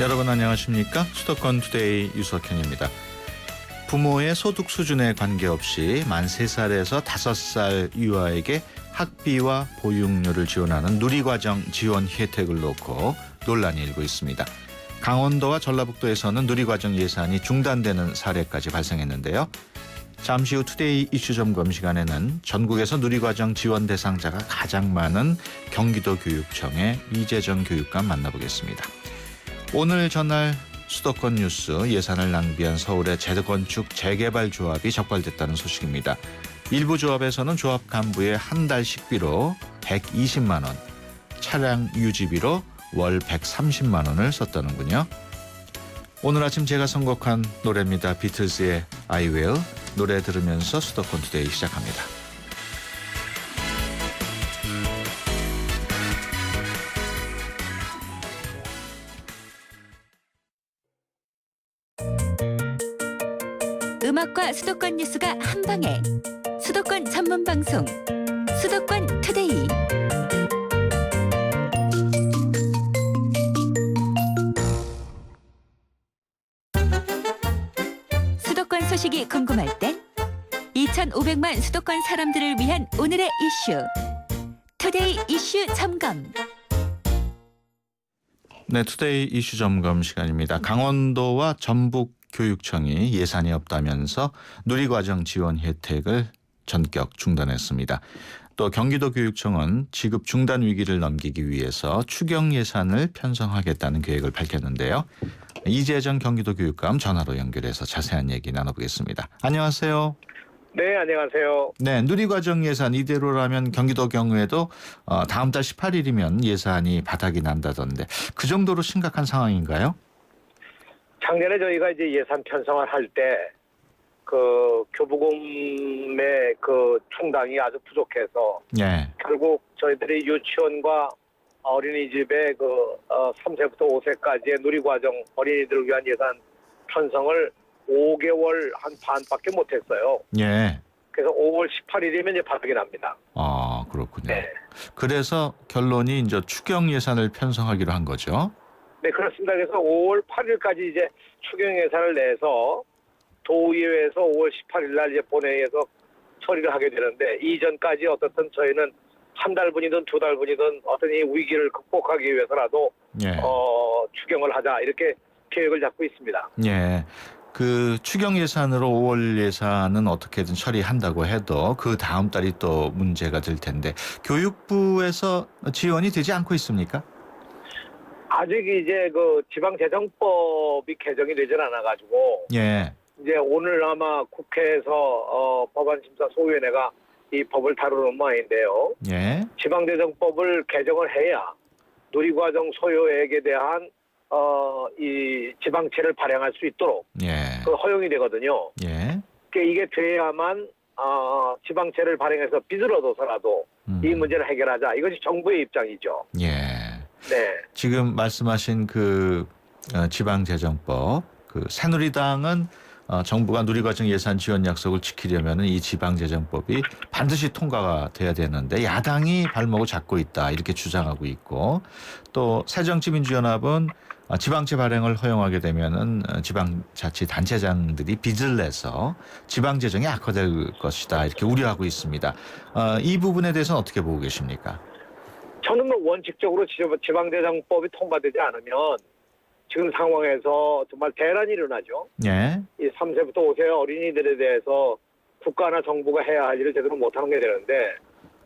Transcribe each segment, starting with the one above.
여러분 안녕하십니까? 수도권 투데이 유석현입니다. 부모의 소득 수준에 관계없이 만 3살에서 5살 이하에게 학비와 보육료를 지원하는 누리과정 지원 혜택을 놓고 논란이 일고 있습니다. 강원도와 전라북도에서는 누리과정 예산이 중단되는 사례까지 발생했는데요. 잠시 후 투데이 이슈 점검 시간에는 전국에서 누리과정 지원 대상자가 가장 많은 경기도 교육청의 이재정 교육감 만나보겠습니다. 오늘 전날 수도권 뉴스 예산을 낭비한 서울의 재건축 재개발 조합이 적발됐다는 소식입니다. 일부 조합에서는 조합 간부의 한 달 식비로 120만 원, 차량 유지비로 월 130만 원을 썼다는군요. 오늘 아침 제가 선곡한 노래입니다. 비틀즈의 I Will. 노래 들으면서 수도권 투데이 시작합니다. 음악과 수도권 뉴스가 한방에 수도권 전문 방송 수도권 투데이. 수도권 소식이 궁금할 땐 2,500만 수도권 사람들을 위한 오늘의 이슈 투데이 이슈 점검. 네, 투데이 이슈 점검 시간입니다. 강원도와 전북 교육청이 예산이 없다면서 누리과정 지원 혜택을 전격 중단했습니다. 또 경기도 교육청은 지급 중단 위기를 넘기기 위해서 추경 예산을 편성하겠다는 계획을 밝혔는데요. 이재정 경기도 교육감 전화로 연결해서 자세한 얘기 나눠보겠습니다. 안녕하세요. 네, 안녕하세요. 네, 누리과정 예산 이대로라면 경기도 경우에도 다음 달 18일이면 예산이 바닥이 난다던데 그 정도로 심각한 상황인가요? 작년에 저희가 이제 예산 편성을 할 때 그 교부금의 그 충당이 아주 부족해서 네. 결국 저희들이 유치원과 어린이집의 그 3세부터 5세까지의 누리과정 어린이들을 위한 예산 편성을 5개월 한 반밖에 못했어요. 예. 그래서 5월 18일이면 이제 바닥이 납니다. 아, 그렇군요. 네. 그래서 결론이 이제 추경 예산을 편성하기로 한 거죠. 네, 그렇습니다. 그래서 5월 8일까지 이제 추경 예산을 내서 도의회에서 5월 18일 날 이제 본회의에서 처리를 하게 되는데 이전까지 어떻든 저희는 한 달분이든 두 달분이든 어떤 이 위기를 극복하기 위해서라도 예. 추경을 하자 이렇게 계획을 잡고 있습니다. 예. 그 추경 예산으로 5월 예산은 어떻게든 처리한다고 해도 그 다음 달이 또 문제가 될 텐데 교육부에서 지원이 되지 않고 있습니까? 아직 이제 그 지방재정법이 개정이 되질 않아가지고 예. 이제 오늘 아마 국회에서 법안심사 소위원회가 이 법을 다루는 모양인데요. 예. 지방재정법을 개정을 해야 누리과정 소요액에 대한 이 지방채를 발행할 수 있도록 예. 그 허용이 되거든요. 예. 그러니까 이게 돼야만 지방채를 발행해서 빚을 얻어서라도 이 문제를 해결하자. 이것이 정부의 입장이죠. 예. 네. 지금 말씀하신 그 지방재정법, 그 새누리당은 정부가 누리과정 예산 지원 약속을 지키려면 이 지방재정법이 반드시 통과가 돼야 되는데 야당이 발목을 잡고 있다 이렇게 주장하고 있고 또 새정치민주연합은 지방채 발행을 허용하게 되면은 지방자치단체장들이 빚을 내서 지방재정이 악화될 것이다 이렇게 우려하고 있습니다. 이 부분에 대해서는 어떻게 보고 계십니까? 저는 뭐 원칙적으로 지방재정법이 통과되지 않으면 지금 상황에서 정말 대란이 일어나죠. 예. 이 3세부터 5세 어린이들에 대해서 국가나 정부가 해야 할 일을 제대로 못하는 게 되는데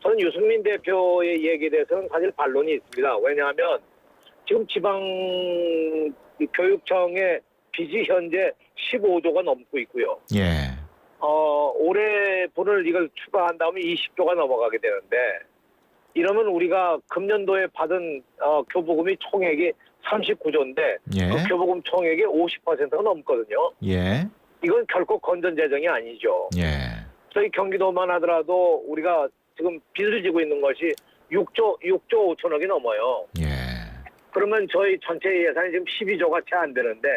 저는 유승민 대표의 얘기에 대해서는 사실 반론이 있습니다. 왜냐하면 지금 지방 교육청의 빚이 현재 15조가 넘고 있고요. 예. 올해 분을 이걸 추가한 다음에 20조가 넘어가게 되는데 이러면 우리가 금년도에 받은 교부금이 총액이 39조인데 예. 그 교부금 총액의 50%가 넘거든요. 예. 이건 결코 건전 재정이 아니죠. 예. 저희 경기도만 하더라도 우리가 지금 빚을 지고 있는 것이 6조 5천억이 넘어요. 예. 그러면 저희 전체 예산이 지금 12조가 채 안 되는데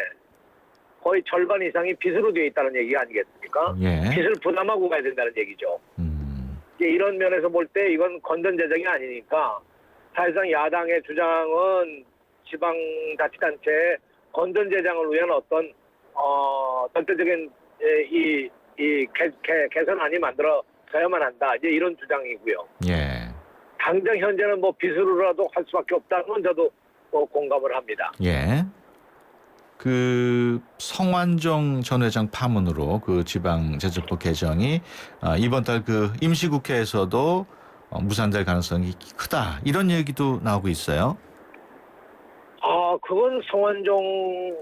거의 절반 이상이 빚으로 되어 있다는 얘기 아니겠습니까? 예. 빚을 부담하고 가야 된다는 얘기죠. 이런 면에서 볼 때 이건 건전 재정이 아니니까 사실상 야당의 주장은 지방자치단체에 건전재장을 위한 어떤 전체적인 개선안이 만들어져야만 한다. 이제 이런 주장이고요. 예. 당장 현재는 뭐 빚으로라도 할 수밖에 없다는 건 저도 공감을 합니다. 예. 그 성완종 전 회장 파문으로 그 지방자치법 개정이 이번 달 그 임시국회에서도 무산될 가능성이 크다. 이런 얘기도 나오고 있어요. 그건 성완종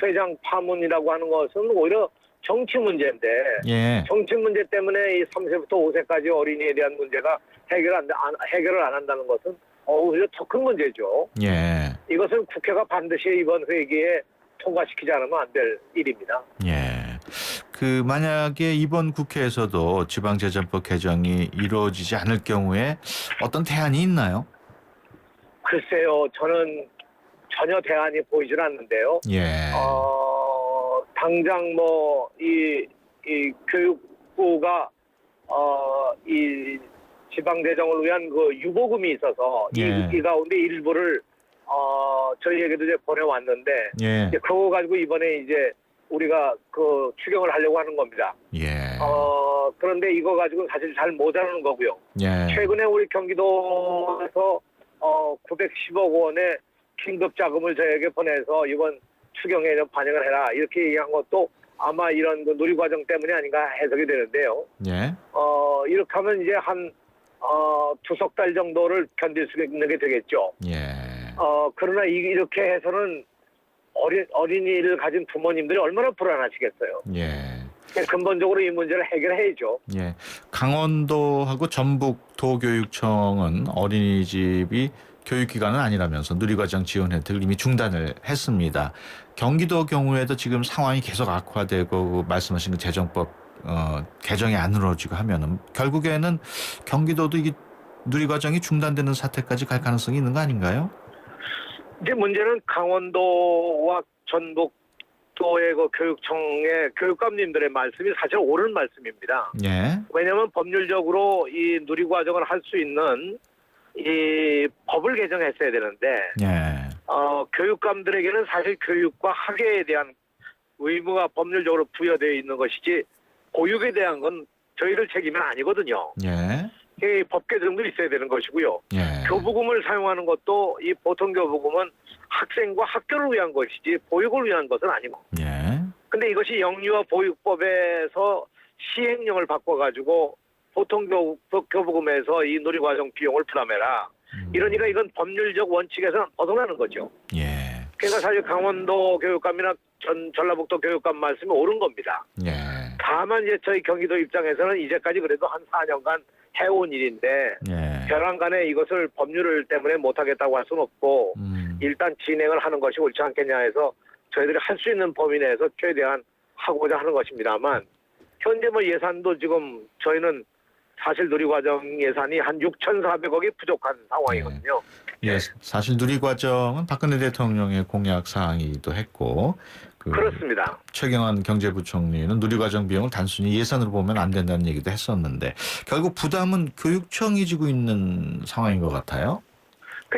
회장 파문이라고 하는 것은 오히려 정치 문제인데 예. 정치 문제 때문에 이 3세부터 5세까지 어린이에 대한 문제가 해결을 안 한다는 것은 오히려 더 큰 문제죠. 예. 이것은 국회가 반드시 이번 회기에 통과시키지 않으면 안 될 일입니다. 예. 그 만약에 이번 국회에서도 지방재정법 개정이 이루어지지 않을 경우에 어떤 대안이 있나요? 글쎄요, 저는 전혀 대안이 보이질 않는데요. 예. 당장 이 교육부가 이 지방재정을 위한 그 유보금이 있어서 예. 이 가운데 일부를 저희에게도 이제 보내왔는데 예. 이제 그거 가지고 이번에 이제 우리가 그 추경을 하려고 하는 겁니다. 예. 그런데 이거 가지고 사실 잘 못하는 거고요. 예. 최근에 우리 경기도에서 910억 원의 긴급 자금을 저에게 보내서 이번 추경에 좀 반영을 해라 이렇게 얘기한 것도 아마 이런 그 누리과정 때문이 아닌가 해석이 되는데요. 예. 이렇게 하면 이제 한 두 석 달 정도를 견딜 수 있는 게 되겠죠. 예. 그러나 이렇게 해서는 어린이를 가진 부모님들이 얼마나 불안하시겠어요. 예. 근본적으로 이 문제를 해결해야죠. 예. 강원도하고 전북 도교육청은 어린이집이 교육기관은 아니라면서 누리과정 지원 혜택을 이미 중단을 했습니다. 경기도 경우에도 지금 상황이 계속 악화되고 말씀하신 그 재정법 개정이 안 이루어지고 하면은 결국에는 경기도도 이게 누리과정이 중단되는 사태까지 갈 가능성이 있는 거 아닌가요? 이제 문제는 강원도와 전북도의 그 교육청의 교육감님들의 말씀이 사실 옳은 말씀입니다. 예. 왜냐하면 법률적으로 이 누리과정을 할 수 있는 이 법을 개정했어야 되는데 예. 교육감들에게는 사실 교육과 학예에 대한 의무가 법률적으로 부여되어 있는 것이지 보육에 대한 건 저희들 책임은 아니거든요. 예. 이 법 개정도 있어야 되는 것이고요. 예. 교부금을 사용하는 것도 이 보통 교부금은 학생과 학교를 위한 것이지 보육을 위한 것은 아니고. 예. 근데 이것이 영유아 보육법에서 시행령을 바꿔가지고 보통 교부금에서 이 누리과정 비용을 부담해라. 이러니까 이건 법률적 원칙에서 벗어나는 거죠. 예. 그러니까 사실 강원도 교육감이나 전라북도 교육감 말씀이 옳은 겁니다. 예. 다만 이제 저희 경기도 입장에서는 이제까지 그래도 한 4년간 해온 일인데 예. 벼랑간에 이것을 법률 때문에 못하겠다고 할 수는 없고 일단 진행을 하는 것이 옳지 않겠냐 해서 저희들이 할 수 있는 범위 내에서 최대한 하고자 하는 것입니다만 현재 뭐 예산도 지금 저희는 사실 누리과정 예산이 한 6,400억이 부족한 상황이거든요. 예, 사실 누리과정은 박근혜 대통령의 공약 사항이기도 했고 그렇습니다. 최경환 경제부총리는 누리과정 비용을 단순히 예산으로 보면 안 된다는 얘기도 했었는데 결국 부담은 교육청이 지고 있는 상황인 것 같아요.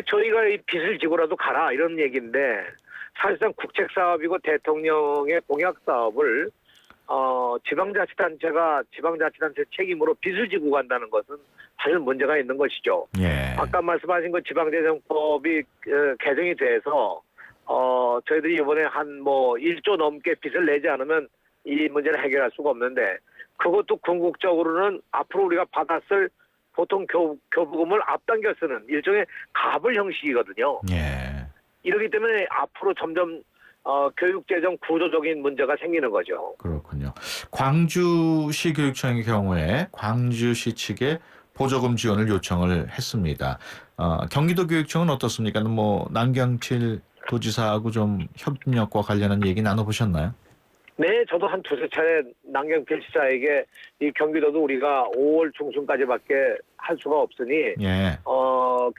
저희가 이 빚을 지고라도 가라 이런 얘기인데 사실상 국책사업이고 대통령의 공약 사업을 지방자치단체 책임으로 빚을 지고 간다는 것은 사실 문제가 있는 것이죠. 예. 아까 말씀하신 그 지방재정법이 개정이 돼서 저희들이 이번에 한 뭐 1조 넘게 빚을 내지 않으면 이 문제를 해결할 수가 없는데 그것도 궁극적으로는 앞으로 우리가 받았을 보통 교부금을 앞당겨 쓰는 일종의 가불 형식이거든요. 예. 이러기 때문에 앞으로 점점 교육재정 구조적인 문제가 생기는 거죠. 그렇군요. 광주시 교육청의 경우에 광주시 측에 보조금 지원을 요청을 했습니다. 경기도 교육청은 어떻습니까? 뭐 남경필 도지사하고 좀 협력과 관련한 얘기 나눠보셨나요? 네, 저도 한 두세 차례 남경필 지사에게 이 경기도도 우리가 5월 중순까지밖에 할 수가 없으니 예.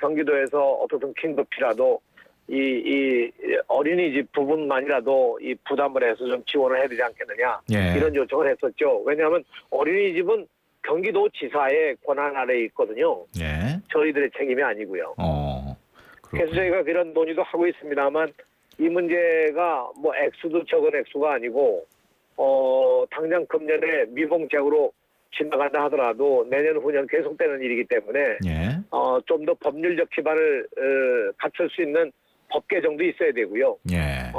경기도에서 어떻든 긴급히라도 이 어린이집 부분만이라도 이 부담을 해서 좀 지원을 해야 되지 않겠느냐 예. 이런 요청을 했었죠. 왜냐하면 어린이집은 경기도 지사의 권한 아래에 있거든요. 예. 저희들의 책임이 아니고요. 그래서 그렇군요. 저희가 그런 논의도 하고 있습니다만 이 문제가 뭐 액수도 적은 액수가 아니고 당장 금년에 미봉책으로 지나간다 하더라도 내년 후년 계속되는 일이기 때문에 예. 좀 더 법률적 기반을 갖출 수 있는 법 개정도 있어야 되고요. 예.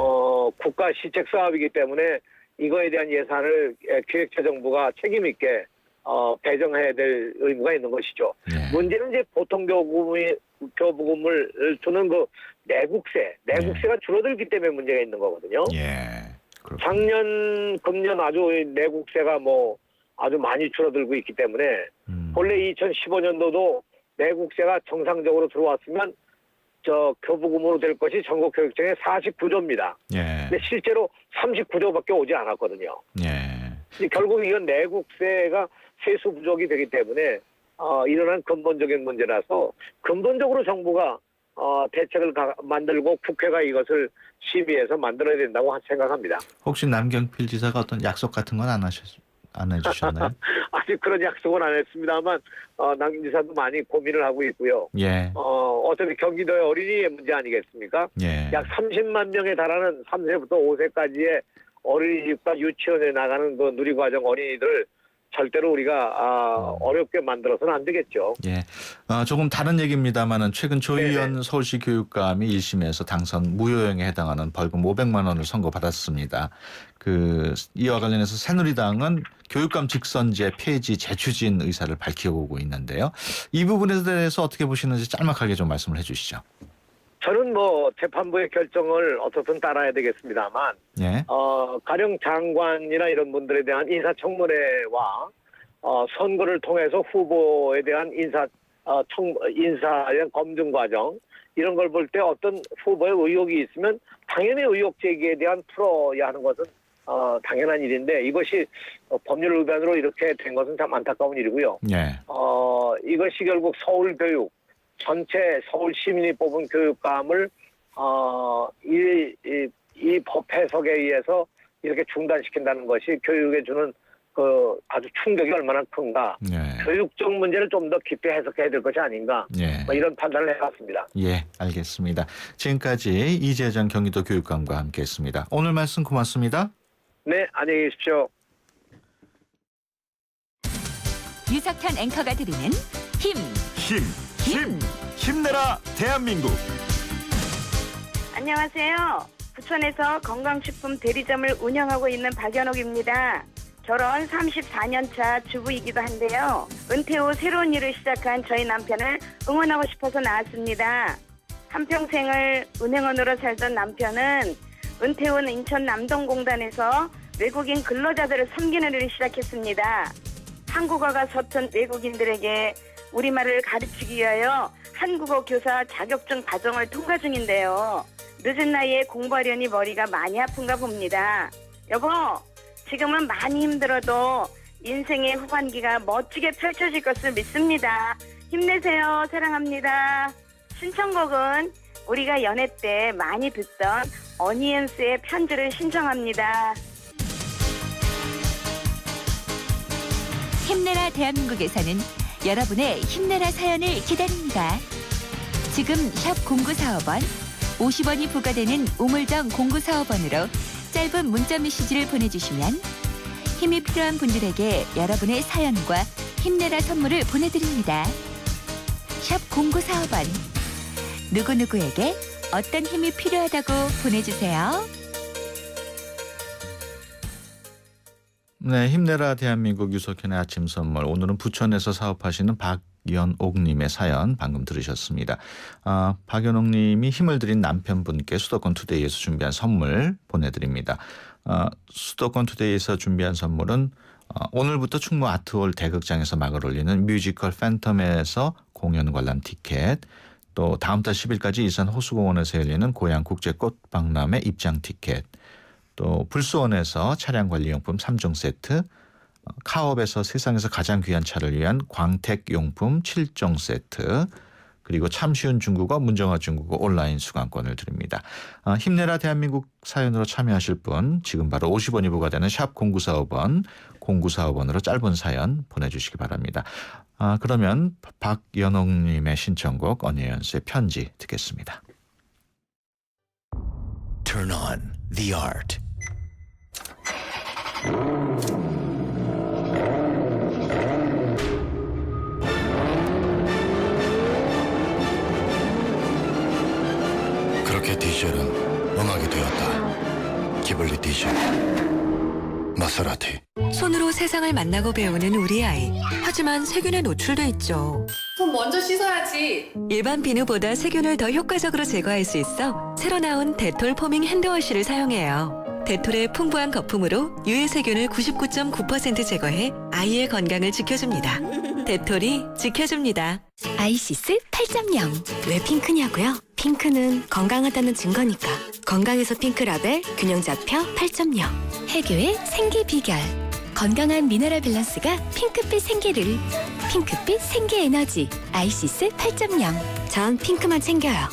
국가 시책 사업이기 때문에 이거에 대한 예산을 기획재정부가 책임 있게 배정해야 될 의무가 있는 것이죠. 예. 문제는 이제 보통 교부금을 주는 그 내국세가 줄어들기 때문에 문제가 있는 거거든요. 예. 그렇군요. 작년, 금년 아주 내국세가 아주 많이 줄어들고 있기 때문에 본래 2015년도도 내국세가 정상적으로 들어왔으면 교부금으로 될 것이 전국교육청의 49조입니다. 예. 근데 실제로 39조밖에 오지 않았거든요. 예. 결국 이건 내국세가 세수 부족이 되기 때문에 일어난 근본적인 문제라서 근본적으로 정부가 대책을 만들고 국회가 이것을 심의해서 만들어야 된다고 생각합니다. 혹시 남경필 지사가 어떤 약속 같은 건 안 해주셨나요? 아직 그런 약속은 안 했습니다만 남 지사도 많이 고민을 하고 있고요. 예. 어차피 경기도의 어린이의 문제 아니겠습니까? 예. 약 30만 명에 달하는 3세부터 5세까지의 어린이집과 유치원에 나가는 그 누리과정 어린이들을 절대로 우리가 어렵게 만들어서는 안 되겠죠. 예. 조금 다른 얘기입니다만은 최근 조희연 네네. 서울시 교육감이 1심에서 당선 무효형에 해당하는 벌금 500만 원을 선고받았습니다. 이와 관련해서 새누리당은 교육감 직선제 폐지 재추진 의사를 밝혀오고 있는데요. 이 부분에 대해서 어떻게 보시는지 짤막하게 좀 말씀을 해 주시죠. 저는 재판부의 결정을 어떻든 따라야 되겠습니다만, 예. 가령 장관이나 이런 분들에 대한 인사청문회와 선거를 통해서 후보에 대한 인사의 검증 과정 이런 걸 볼 때 어떤 후보의 의혹이 있으면 당연히 의혹 제기에 대한 풀어야 하는 것은 당연한 일인데 이것이 법률 위반으로 이렇게 된 것은 참 안타까운 일이고요. 예. 이것이 결국 서울교육 전체 서울 시민이 뽑은 교육감을 이 법 해석에 의해서 이렇게 중단시킨다는 것이 교육에 주는 아주 충격이 얼마나 큰가. 예. 교육적 문제를 좀 더 깊이 해석해야 될 것이 아닌가. 예. 이런 판단을 해봤습니다. 예, 알겠습니다. 지금까지 이재정 경기도 교육감과 함께했습니다. 오늘 말씀 고맙습니다. 네, 안녕히 계십시오. 유석현 앵커가 드리는 힘내라 대한민국. 안녕하세요. 부천에서 건강식품 대리점을 운영하고 있는 박연옥입니다. 결혼 34년 차 주부이기도 한데요. 은퇴 후 새로운 일을 시작한 저희 남편을 응원하고 싶어서 나왔습니다. 한평생을 은행원으로 살던 남편은 은퇴 후 인천 남동공단에서 외국인 근로자들을 섬기는 일을 시작했습니다. 한국어가 서툰 외국인들에게 우리말을 가르치기 위하여 한국어 교사 자격증 과정을 통과 중인데요. 늦은 나이에 공부하려니 머리가 많이 아픈가 봅니다. 여보, 지금은 많이 힘들어도 인생의 후반기가 멋지게 펼쳐질 것을 믿습니다. 힘내세요. 사랑합니다. 신청곡은 우리가 연애 때 많이 듣던 어니언스의 편지를 신청합니다. 힘내라 대한민국에서는 여러분의 힘내라 사연을 기다립니다. 지금 샵 0945번 50원이 부과되는 우물정 0945번으로 짧은 문자 메시지를 보내주시면 힘이 필요한 분들에게 여러분의 사연과 힘내라 선물을 보내드립니다. 샵 0945번 누구누구에게 어떤 힘이 필요하다고 보내주세요. 네, 힘내라 대한민국 유석현의 아침 선물. 오늘은 부천에서 사업하시는 박연옥님의 사연 방금 들으셨습니다. 박연옥님이 힘을 들인 남편분께 수도권 투데이에서 준비한 선물 보내드립니다. 수도권 투데이에서 준비한 선물은 오늘부터 충무 아트홀 대극장에서 막을 올리는 뮤지컬 팬텀에서 공연 관람 티켓, 또 다음 달 10일까지 이산 호수공원에서 열리는 고양 국제꽃박람회 입장 티켓, 또 불수원에서 차량관리용품 3종 세트, 카업에서 세상에서 가장 귀한 차를 위한 광택용품 7종 세트, 그리고 참 쉬운 중국어 문정아 중국어 온라인 수강권을 드립니다. 힘내라 대한민국 사연으로 참여하실 분 지금 바로 50원이 부과되는 샵 0945번 0945번으로 짧은 사연 보내주시기 바랍니다. 그러면 박연옥님의 신청곡 어니언스의 편지 듣겠습니다. Turn on the art. 그렇게 디젤은 음악이 되었다. 기블리 디젤. 마세라티. 손으로 세상을 만나고 배우는 우리 아이. 하지만 세균에 노출돼 있죠. 손 먼저 씻어야지. 일반 비누보다 세균을 더 효과적으로 제거할 수 있어 새로 나온 데톨 포밍 핸드워시를 사용해요. 데톨의 풍부한 거품으로 유해 세균을 99.9% 제거해 아이의 건강을 지켜줍니다. 데톨이 지켜줍니다. 아이시스 8.0. 왜 핑크냐고요? 핑크는 건강하다는 증거니까. 건강에서 핑크라벨 균형 잡혀 8.0. 해교의 생기 비결. 건강한 미네랄 밸런스가 핑크빛 생기를. 핑크빛 생기 에너지. 아이시스 8.0. 전 핑크만 챙겨요.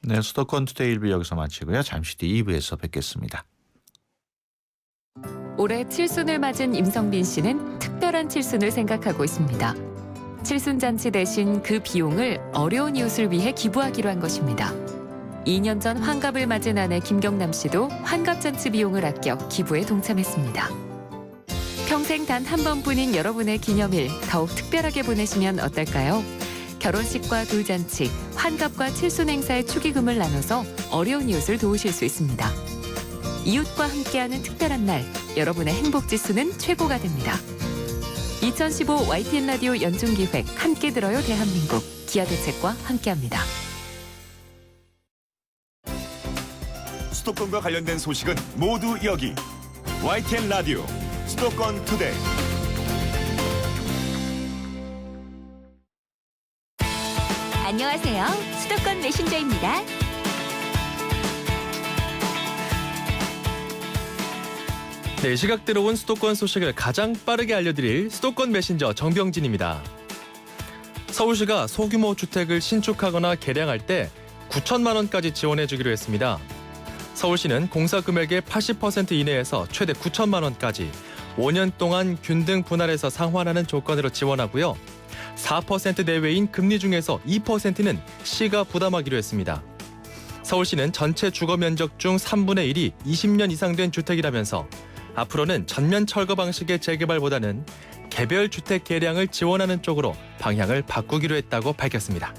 네, 수도권 투데이 1부 여기서 마치고요. 잠시 뒤 2부에서 뵙겠습니다. 올해 칠순을 맞은 임성빈 씨는 특별한 칠순을 생각하고 있습니다. 칠순잔치 대신 그 비용을 어려운 이웃을 위해 기부하기로 한 것입니다. 2년 전 환갑을 맞은 아내 김경남 씨도 환갑잔치 비용을 아껴 기부에 동참했습니다. 평생 단 한 번뿐인 여러분의 기념일 더욱 특별하게 보내시면 어떨까요? 결혼식과 돌잔치, 환갑과 칠순 행사의 축의금을 나눠서 어려운 이웃을 도우실 수 있습니다. 이웃과 함께하는 특별한 날, 여러분의 행복지수는 최고가 됩니다. 2015 YTN 라디오 연중기획 함께 들어요 대한민국, 기아대책과 함께합니다. 수도권과 관련된 소식은 모두 여기. YTN 라디오 수도권 투데이. 안녕하세요. 수도권 메신저입니다. 네, 시각 들어온 수도권 소식을 가장 빠르게 알려드릴 수도권 메신저 정병진입니다. 서울시가 소규모 주택을 신축하거나 개량할 때 9천만 원까지 지원해주기로 했습니다. 서울시는 공사 금액의 80% 이내에서 최대 9천만 원까지 5년 동안 균등 분할해서 상환하는 조건으로 지원하고요. 4% 내외인 금리 중에서 2%는 시가 부담하기로 했습니다. 서울시는 전체 주거 면적 중 3분의 1이 20년 이상 된 주택이라면서 앞으로는 전면 철거 방식의 재개발보다는 개별 주택 개량을 지원하는 쪽으로 방향을 바꾸기로 했다고 밝혔습니다.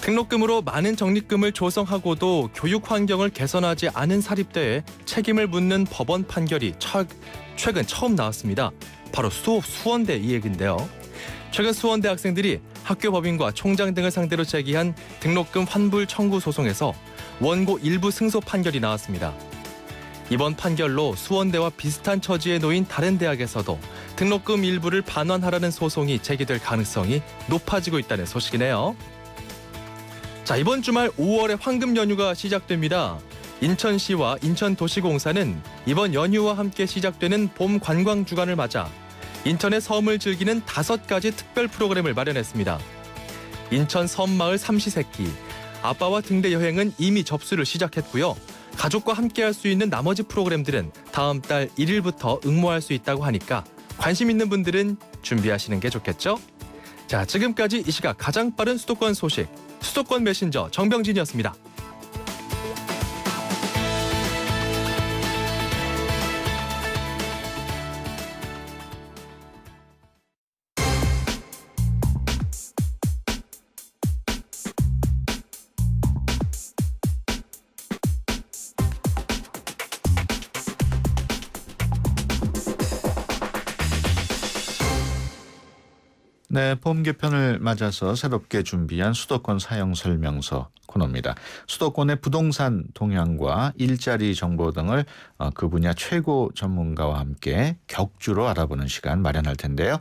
등록금으로 많은 적립금을 조성하고도 교육 환경을 개선하지 않은 사립대에 책임을 묻는 법원 판결이 최근 처음 나왔습니다. 바로 수원대 이 얘긴데요. 최근 수원대 학생들이 학교 법인과 총장 등을 상대로 제기한 등록금 환불 청구 소송에서 원고 일부 승소 판결이 나왔습니다. 이번 판결로 수원대와 비슷한 처지에 놓인 다른 대학에서도 등록금 일부를 반환하라는 소송이 제기될 가능성이 높아지고 있다는 소식이네요. 자, 이번 주말 5월에 황금 연휴가 시작됩니다. 인천시와 인천도시공사는 이번 연휴와 함께 시작되는 봄 관광 주간을 맞아 인천의 섬을 즐기는 5가지 특별 프로그램을 마련했습니다. 인천 섬마을 삼시세끼, 아빠와 등대 여행은 이미 접수를 시작했고요. 가족과 함께할 수 있는 나머지 프로그램들은 다음 달 1일부터 응모할 수 있다고 하니까 관심 있는 분들은 준비하시는 게 좋겠죠? 자, 지금까지 이 시각 가장 빠른 수도권 소식, 수도권 메신저 정병진이었습니다. 네, 봄 개편을 맞아서 새롭게 준비한 수도권 사용 설명서 코너입니다. 수도권의 부동산 동향과 일자리 정보 등을 그 분야 최고 전문가와 함께 격주로 알아보는 시간 마련할 텐데요.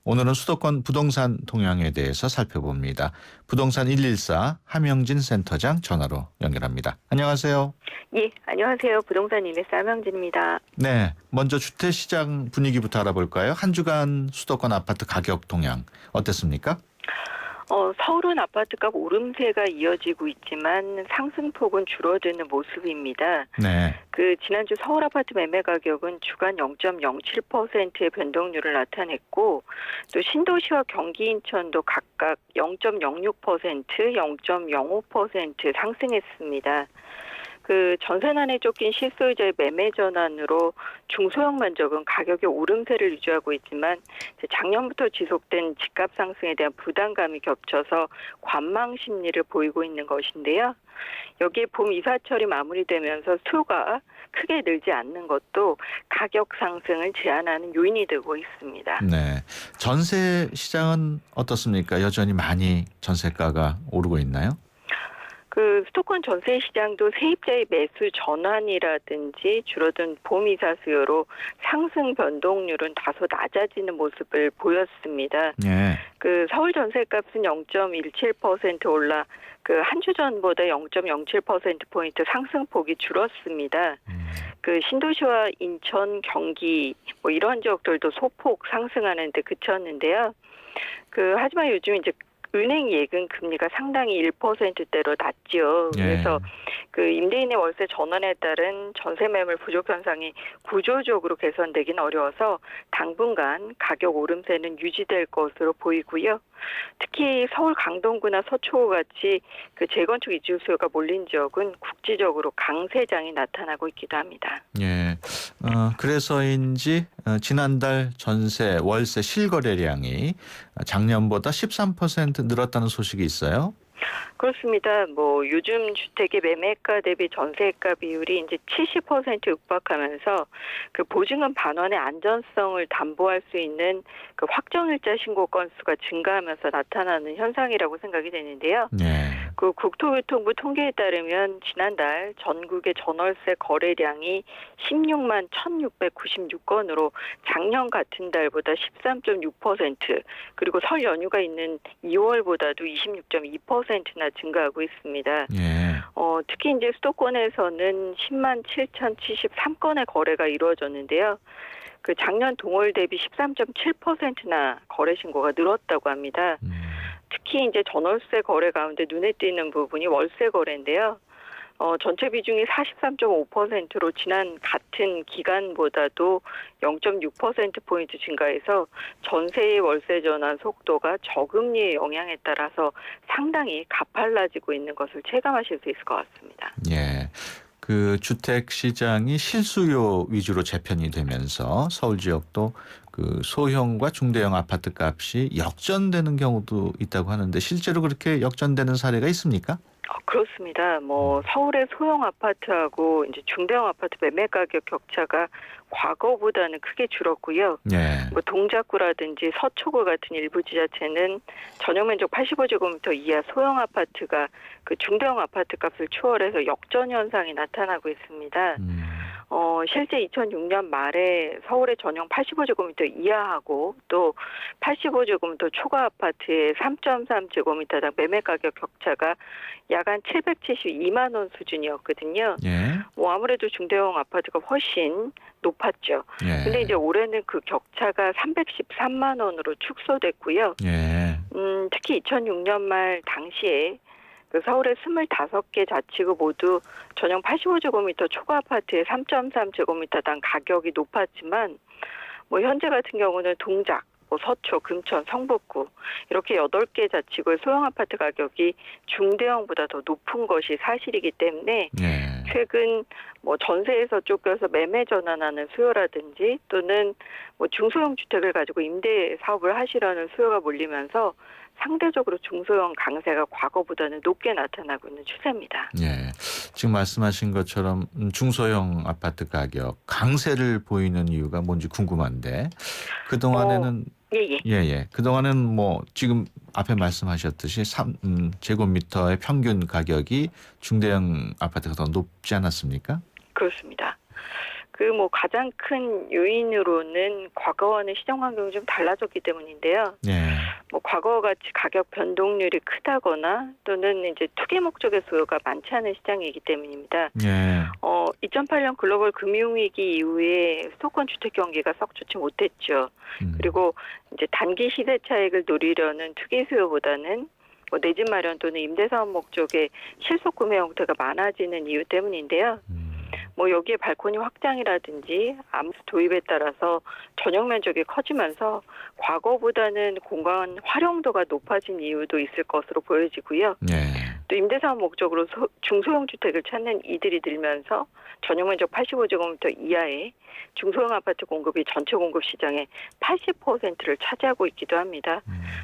오늘은 수도권 부동산 동향에 대해서 살펴봅니다. 부동산 114 함영진 센터장 전화로 연결합니다. 안녕하세요. 예, 안녕하세요. 부동산 114 함영진입니다. 네, 먼저 주택시장 분위기부터 알아볼까요? 한 주간 수도권 아파트 가격 동향 어땠습니까? 서울은 아파트값 오름세가 이어지고 있지만 상승폭은 줄어드는 모습입니다. 네. 지난주 서울 아파트 매매 가격은 주간 0.07%의 변동률을 나타냈고 또 신도시와 경기 인천도 각각 0.06%, 0.05% 상승했습니다. 전세난에 쫓긴 실소유자의 매매 전환으로 중소형 면적은 가격의 오름세를 유지하고 있지만 작년부터 지속된 집값 상승에 대한 부담감이 겹쳐서 관망 심리를 보이고 있는 것인데요. 여기에 봄 이사철이 마무리되면서 수요가 크게 늘지 않는 것도 가격 상승을 제한하는 요인이 되고 있습니다. 네. 전세 시장은 어떻습니까? 여전히 많이 전세가가 오르고 있나요? 수도권 전세 시장도 세입자의 매수 전환이라든지 줄어든 봄 이사 수요로 상승 변동률은 다소 낮아지는 모습을 보였습니다. 네. 서울 전세값은 0.17% 올라 한 주 전보다 0.07%포인트 상승폭이 줄었습니다. 신도시와 인천, 경기 이런 지역들도 소폭 상승하는 데 그쳤는데요. 하지만 요즘 이제 은행 예금 금리가 상당히 1%대로 낮죠. 그래서 임대인의 월세 전환에 따른 전세 매물 부족 현상이 구조적으로 개선되긴 어려워서 당분간 가격 오름세는 유지될 것으로 보이고요. 특히 서울 강동구나 서초구 같이 재건축 이주 수요가 몰린 지역은 국지적으로 강세장이 나타나고 있기도 합니다. 예. 그래서인지 지난달 전세 월세 실거래량이 작년보다 13% 늘었다는 소식이 있어요. 그렇습니다. 요즘 주택의 매매가 대비 전세가 비율이 이제 70% 육박하면서 보증금 반환의 안전성을 담보할 수 있는 확정일자 신고 건수가 증가하면서 나타나는 현상이라고 생각이 되는데요. 네. 국토교통부 통계에 따르면 지난달 전국의 전월세 거래량이 16만 1,696건으로 작년 같은 달보다 13.6% 그리고 설 연휴가 있는 2월보다도 26.2%나 증가하고 있습니다. 예. 특히 이제 수도권에서는 10만 7,073건의 거래가 이루어졌는데요. 작년 동월 대비 13.7%나 거래 신고가 늘었다고 합니다. 특히 이제 전월세 거래 가운데 눈에 띄는 부분이 월세 거래인데요. 전체 비중이 43.5%로 지난 같은 기간보다도 0.6%포인트 증가해서 전세의 월세 전환 속도가 저금리의 영향에 따라서 상당히 가팔라지고 있는 것을 체감하실 수 있을 것 같습니다. 예. 주택 시장이 실수요 위주로 재편이 되면서 서울 지역도 소형과 중대형 아파트 값이 역전되는 경우도 있다고 하는데 실제로 그렇게 역전되는 사례가 있습니까? 그렇습니다. 서울의 소형 아파트하고 이제 중대형 아파트 매매 가격 격차가 과거보다는 크게 줄었고요. 네. 동작구라든지 서초구 같은 일부 지자체는 전용 면적 85제곱미터 이하 소형 아파트가 중대형 아파트 값을 추월해서 역전 현상이 나타나고 있습니다. 실제 2006년 말에 서울의 전용 85제곱미터 이하하고 또 85제곱미터 초과 아파트의 3.3제곱미터당 매매 가격 격차가 약 한 772만 원 수준이었거든요. 예. 아무래도 중대형 아파트가 훨씬 높았죠. 예. 근데 이제 올해는 그 격차가 313만 원으로 축소됐고요. 예. 특히 2006년 말 당시에 서울의 25개 자치구 모두 전용 85제곱미터 초과 아파트의 3.3제곱미터당 가격이 높았지만 현재 같은 경우는 동작, 서초, 금천, 성북구 이렇게 8개 자치구의 소형 아파트 가격이 중대형보다 더 높은 것이 사실이기 때문에 예. 최근 전세에서 쫓겨서 매매 전환하는 수요라든지 또는 중소형 주택을 가지고 임대 사업을 하시려는 수요가 몰리면서 상대적으로 중소형 강세가 과거보다는 높게 나타나고 있는 추세입니다. 예. 지금 말씀하신 것처럼 중소형 아파트 가격 강세를 보이는 이유가 뭔지 궁금한데 그동안에는 예. 그동안은 지금 앞에 말씀하셨듯이 3제곱미터의 평균 가격이 중대형 아파트가 더 높지 않았습니까? 그렇습니다. 가장 큰 요인으로는 과거와는 시장 환경이 좀 달라졌기 때문인데요. 예. 과거와 같이 가격 변동률이 크다거나 또는 이제 투기 목적의 수요가 많지 않은 시장이기 때문입니다. 예. 2008년 글로벌 금융위기 이후에 수도권 주택 경기가 썩 좋지 못했죠. 그리고 이제 단기 시세 차익을 노리려는 투기 수요보다는 뭐 내 집 마련 또는 임대사업 목적의 실속 구매 형태가 많아지는 이유 때문인데요. 뭐 여기에 발코니 확장이라든지 암수 도입에 따라서 전용 면적이 커지면서 과거보다는 공간 활용도가 높아진 이유도 있을 것으로 보여지고요. 또 임대사업 목적으로 중소형 주택을 찾는 이들이 늘면서 전용 면적 85제곱미터 이하의 중소형 아파트 공급이 전체 공급 시장의 80%를 차지하고 있기도 합니다.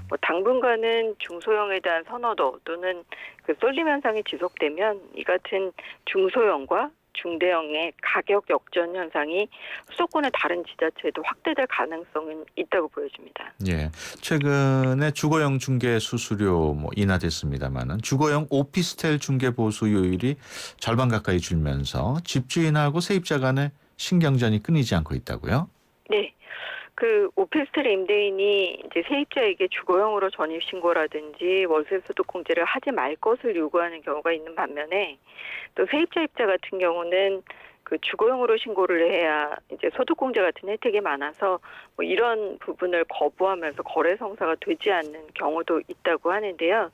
뭐 당분간은 중소형에 대한 선호도 또는 그 쏠림 현상이 지속되면 이 같은 중소형과 중대형의 가격 역전 현상이 수도권의 다른 지자체에도 확대될 가능성은 있다고 보여집니다. 예, 최근에 주거용 중개 수수료 뭐 인하됐습니다만은 주거용 오피스텔 중개 보수요율이 절반 가까이 줄면서 집주인하고 세입자 간의 신경전이 끊이지 않고 있다고요? 네. 그 오피스텔 임대인이 이제 세입자에게 주거용으로 전입 신고라든지 월세 소득 공제를 하지 말 것을 요구하는 경우가 있는 반면에 또 세입자 입자 같은 경우는 그 주거용으로 신고를 해야 이제 소득 공제 같은 혜택이 많아서 뭐 이런 부분을 거부하면서 거래 성사가 되지 않는 경우도 있다고 하는데요.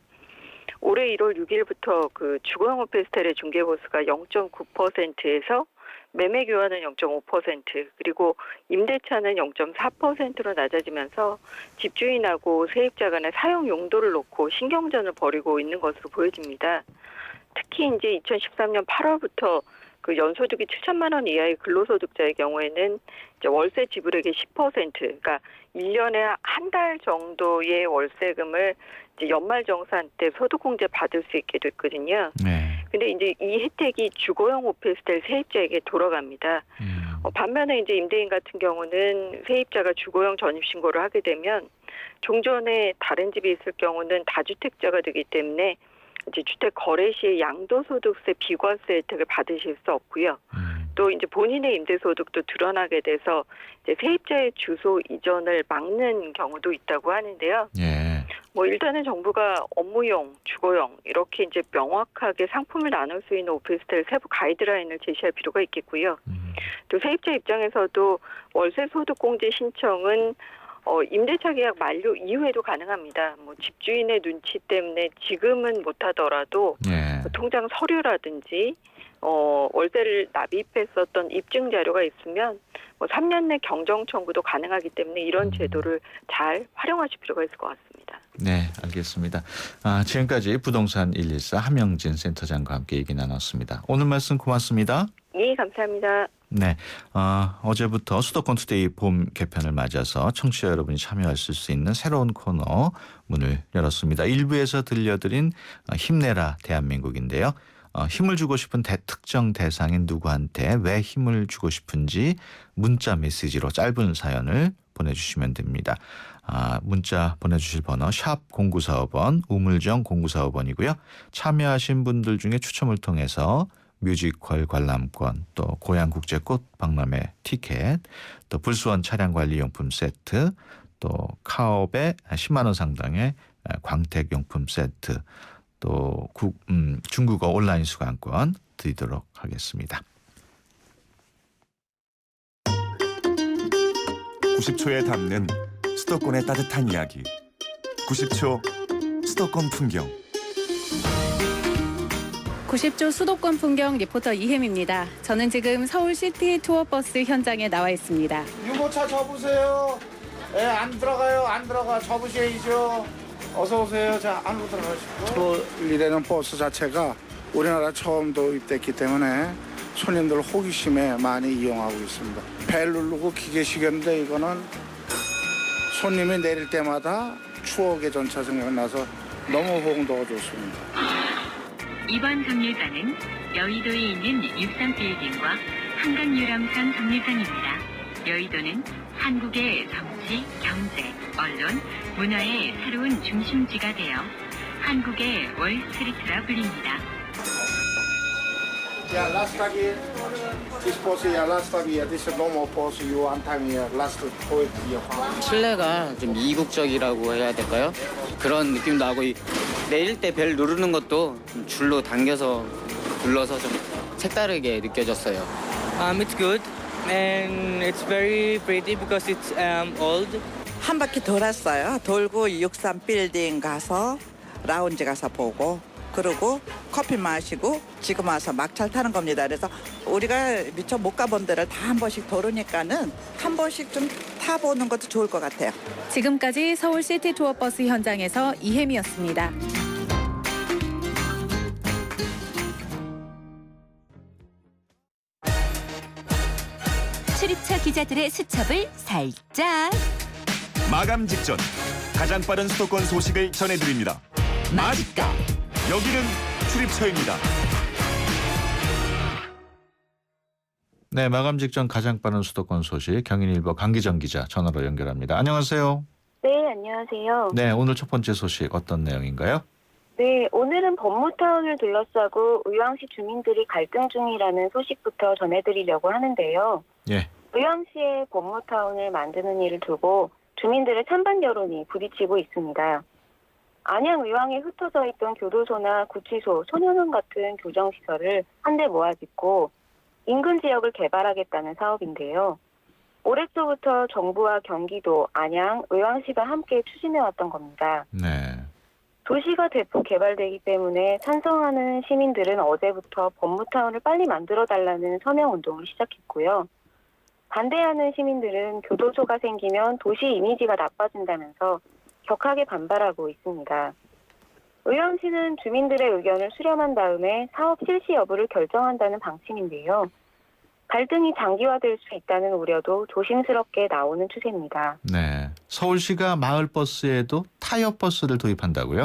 올해 1월 6일부터 그 주거용 오피스텔의 중개 보수가 0.9%에서 매매 교환은 0.5% 그리고 임대차는 0.4%로 낮아지면서 집주인하고 세입자 간의 사용 용도를 놓고 신경전을 벌이고 있는 것으로 보여집니다. 특히 이제 2013년 8월부터 그 연소득이 7천만 원 이하의 근로소득자의 경우에는 이제 월세 지불액의 10%, 그러니까 1년에 한 달 정도의 월세금을 이제 연말정산 때 소득공제 받을 수 있게 됐거든요. 근데 이제 이 혜택이 주거용 오피스텔 세입자에게 돌아갑니다. 반면에 이제 임대인 같은 경우는 세입자가 주거용 전입 신고를 하게 되면 종전에 다른 집이 있을 경우는 다주택자가 되기 때문에 이제 주택 거래 시에 양도소득세 비과세 혜택을 받으실 수 없고요. 또 이제 본인의 임대소득도 드러나게 돼서 이제 세입자의 주소 이전을 막는 경우도 있다고 하는데요. 뭐 일단은 정부가 업무용, 주거용 이렇게 이제 명확하게 상품을 나눌 수 있는 오피스텔 세부 가이드라인을 제시할 필요가 있겠고요. 또 세입자 입장에서도 월세 소득 공제 신청은 임대차 계약 만료 이후에도 가능합니다. 뭐 집주인의 눈치 때문에 지금은 못하더라도 뭐 통장 서류라든지 월세를 납입했었던 입증 자료가 있으면 뭐 3년 내 경정 청구도 가능하기 때문에 이런 제도를 잘 활용하실 필요가 있을 것 같습니다. 네, 알겠습니다. 지금까지 부동산 114 함영진 센터장과 함께 얘기 나눴습니다. 오늘 말씀 고맙습니다. 예, 감사합니다. 네, 어제부터 수도권 투데이 봄 개편을 맞아서 청취자 여러분이 참여하실 수 있는 새로운 코너 문을 열었습니다. 1부에서 들려드린 힘내라 대한민국인데요. 힘을 주고 싶은 특정 대상인 누구한테 왜 힘을 주고 싶은지 문자 메시지로 짧은 사연을 보내주시면 됩니다. 문자 보내주실 번호 샵 0945번 우물정 0945번이고요. 참여하신 분들 중에 추첨을 통해서 뮤지컬 관람권, 또 고향국제꽃 박람회 티켓, 또 불수원 차량관리용품 세트, 또 카업의 10만 원 상당의 광택용품 세트, 또 중국어 온라인 수강권 드리도록 하겠습니다. 90초에 담는 수도권의 따뜻한 이야기. 90초 수도권 풍경. 90조 수도권 풍경 리포터 이혜미입니다. 저는 지금 서울 시티 투어버스 현장에 나와 있습니다. 유모차 접으세요. 안 들어가요. 안 들어가. 접으셔야죠. 어서 오세요. 자, 안으로 들어가시고. 투어리라는 버스 자체가 우리나라 처음 도입됐기 때문에 손님들 호기심에 많이 이용하고 있습니다. 벨 누르고 기계식인데 이거는 손님이 내릴 때마다 추억의 전차 생각나서 너무 호응도가 좋습니다. 이번 정류장은 여의도에 있는 63빌딩과 한강유람선 정류장입니다. 여의도는 한국의 정치, 경제, 언론, 문화의 새로운 중심지가 되어 한국의 월스트리트라 불립니다. Yeah, last time here, this bus here, last time here, this is normal bus, you one time here, last point here. 실내가 좀 이국적이라고 해야 될까요? 그런 느낌도 나고 내릴 때 벨 누르는 것도 줄로 당겨서 눌러서 좀 색다르게 느껴졌어요. It's good and it's very pretty because it's old. 한 바퀴 돌았어요. 돌고 63빌딩 가서 라운지 가서 보고 그러고 커피 마시고 지금 와서 막차를 타는 겁니다. 그래서 우리가 미처 못 가본 데를 다 한 번씩 도르니까는 한 번씩 좀 타보는 것도 좋을 것 같아요. 지금까지 서울 시티 투어 버스 현장에서 이혜미였습니다. 출입처 기자들의 수첩을 살짝 마감 직전 가장 빠른 수도권 소식을 전해드립니다. 맛있다. 여기는 출입처입니다. 네, 마감 직전 가장 빠른 수도권 소식 경인일보 강기정 기자 전화로 연결합니다. 안녕하세요. 네, 안녕하세요. 네, 오늘 첫 번째 소식 어떤 내용인가요? 네, 오늘은 법무타운을 둘러싸고 의왕시 주민들이 갈등 중이라는 소식부터 전해드리려고 하는데요. 예. 의왕시의 법무타운을 만드는 일을 두고 주민들의 찬반 여론이 부딪히고 있습니다. 안양 의왕에 흩어져 있던 교도소나 구치소, 소년원 같은 교정시설을 한데 모아짓고 인근 지역을 개발하겠다는 사업인데요. 올해 초부터 정부와 경기도, 안양, 의왕시가 함께 추진해왔던 겁니다. 네. 도시가 대폭 개발되기 때문에 찬성하는 시민들은 어제부터 법무타운을 빨리 만들어달라는 서명운동을 시작했고요. 반대하는 시민들은 교도소가 생기면 도시 이미지가 나빠진다면서 격하게 반발하고 있습니다. 의왕시는 주민들의 의견을 수렴한 다음에 사업 실시 여부를 결정한다는 방침인데요. 갈등이 장기화될 수 있다는 우려도 조심스럽게 나오는 추세입니다. 네. 서울시가 마을버스에도 타협버스를 도입한다고요?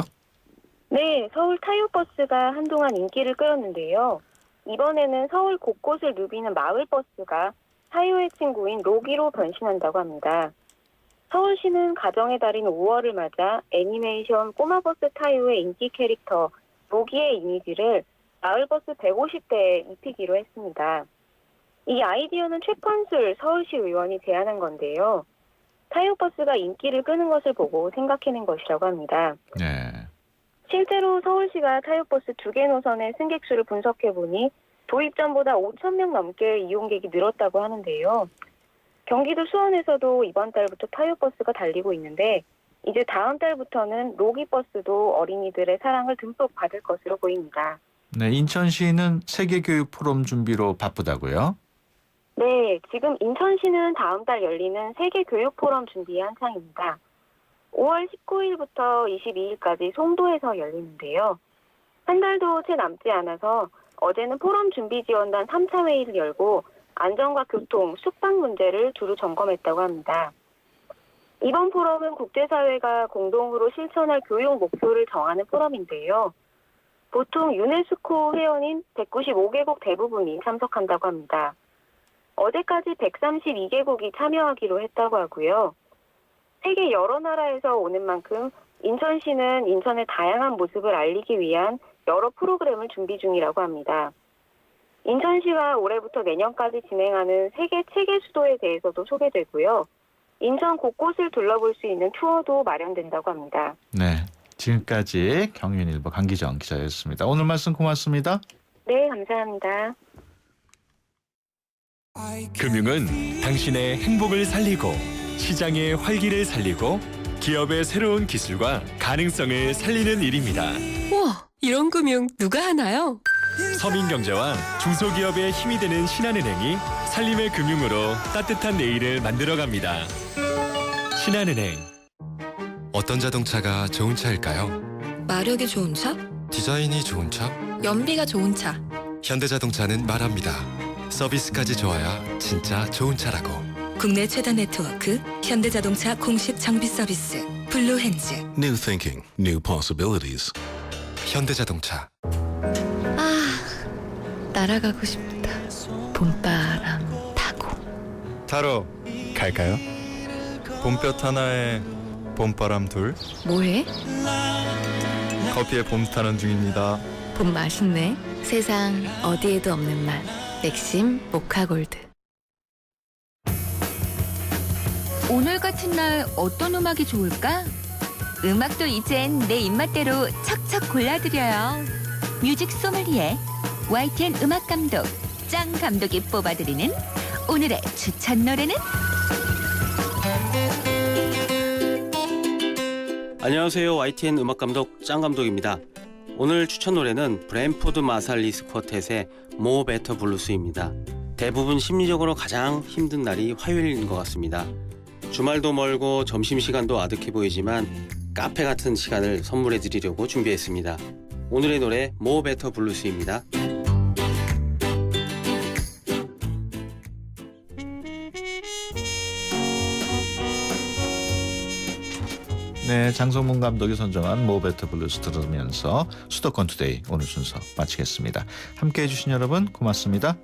네, 서울 타요버스가 한동안 인기를 끌었는데요. 이번에는 서울 곳곳을 누비는 마을버스가 타요의 친구인 로기로 변신한다고 합니다. 서울시는 가정의 달인 5월을 맞아 애니메이션 꼬마버스 타요의 인기 캐릭터 로기의 이미지를 마을버스 150대에 입히기로 했습니다. 이 아이디어는 최판술 서울시 의원이 제안한 건데요. 타요버스가 인기를 끄는 것을 보고 생각해낸 것이라고 합니다. 네. 실제로 서울시가 타요버스 2개 노선의 승객수를 분석해보니 도입 전보다 5,000명 넘게 이용객이 늘었다고 하는데요. 경기도 수원에서도 이번 달부터 타요버스가 달리고 있는데 이제 다음 달부터는 로기버스도 어린이들의 사랑을 듬뿍 받을 것으로 보입니다. 네, 인천시는 세계교육 포럼 준비로 바쁘다고요? 네, 지금 인천시는 다음 달 열리는 세계교육포럼 준비에 한창입니다. 5월 19일부터 22일까지 송도에서 열리는데요. 한 달도 채 남지 않아서 어제는 포럼 준비지원단 3차 회의를 열고 안전과 교통, 숙박 문제를 두루 점검했다고 합니다. 이번 포럼은 국제사회가 공동으로 실천할 교육 목표를 정하는 포럼인데요. 보통 유네스코 회원인 195개국 대부분이 참석한다고 합니다. 어제까지 132개국이 참여하기로 했다고 하고요. 세계 여러 나라에서 오는 만큼 인천시는 인천의 다양한 모습을 알리기 위한 여러 프로그램을 준비 중이라고 합니다. 인천시와 올해부터 내년까지 진행하는 세계 체계 수도에 대해서도 소개되고요. 인천 곳곳을 둘러볼 수 있는 투어도 마련된다고 합니다. 네, 지금까지 경인일보 강기정 기자였습니다. 오늘 말씀 고맙습니다. 네, 감사합니다. 금융은 당신의 행복을 살리고 시장의 활기를 살리고 기업의 새로운 기술과 가능성을 살리는 일입니다. 우와, 이런 금융 누가 하나요? 서민경제와 중소기업의 힘이 되는 신한은행이 살림의 금융으로 따뜻한 내일을 만들어갑니다. 신한은행. 어떤 자동차가 좋은 차일까요? 마력이 좋은 차? 디자인이 좋은 차? 연비가 좋은 차. 현대자동차는 말합니다. 서비스까지 좋아야 진짜 좋은 차라고. 국내 최다 네트워크 현대자동차 공식 장비 서비스 블루핸즈. New thinking, new possibilities. 현대자동차. 날아가고 싶다. 봄바람 타고. 타러 갈까요? 봄볕 하나에 봄바람 둘. 뭐해? 커피에 봄 타는 중입니다. 봄 맛있네. 세상 어디에도 없는 맛. 맥심 모카골드. 오늘 같은 날 어떤 음악이 좋을까? 음악도 이젠 내 입맛대로 척척 골라드려요. 뮤직 소믈리에 YTN 음악 감독 짱 감독이 뽑아드리는 오늘의 추천 노래는? 안녕하세요. YTN 음악감독 짱감독입니다. 오늘 추천 노래는 브랜포드 마살리스 쿼텟의 More Better Blues입니다. 대부분 심리적으로 가장 힘든 날이 화요일인 것 같습니다. 주말도 멀고 점심시간도 아득해 보이지만 카페 같은 시간을 선물해 드리려고 준비했습니다. 오늘의 노래 More Better Blues입니다. 네, 장성문 감독이 선정한 More Better Blues 들으면서 수도권 투데이 오늘 순서 마치겠습니다. 함께해 주신 여러분 고맙습니다.